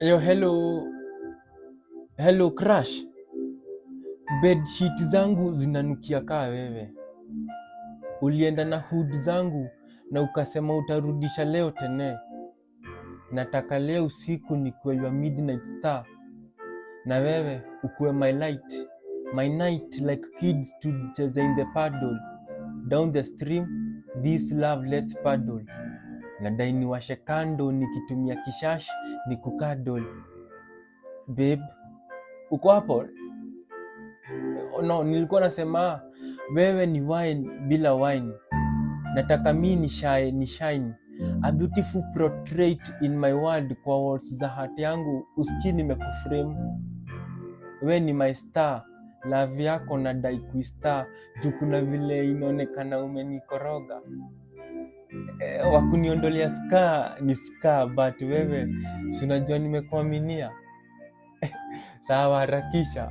Yo, hello crush. Bedsheet zangu zinanukia kaa wewe. Ulienda na hood zangu na ukasema utarudisha leo tene. Nataka leo usiku nikuwe your midnight star, na wewe ukuwe my light, my night, like kids tucheze in the paddle down the stream, this love let's paddle. Nadai niwashe kando nikitumia kishash nikukadol. Babe, uko hapo? No, nilikuwa nasema wewe ni wine bila wine. Nataka mi ni shine a beautiful portrait in my world, kwa walls za heart yangu usikii nimekuframe. We ni my star, love yako nadai kuistar juu kuna vile inaonekana umenikoroga. Wakuniondolea scar ni scar, but wewe si unajua nimekuaminia. Sawa, harakisha.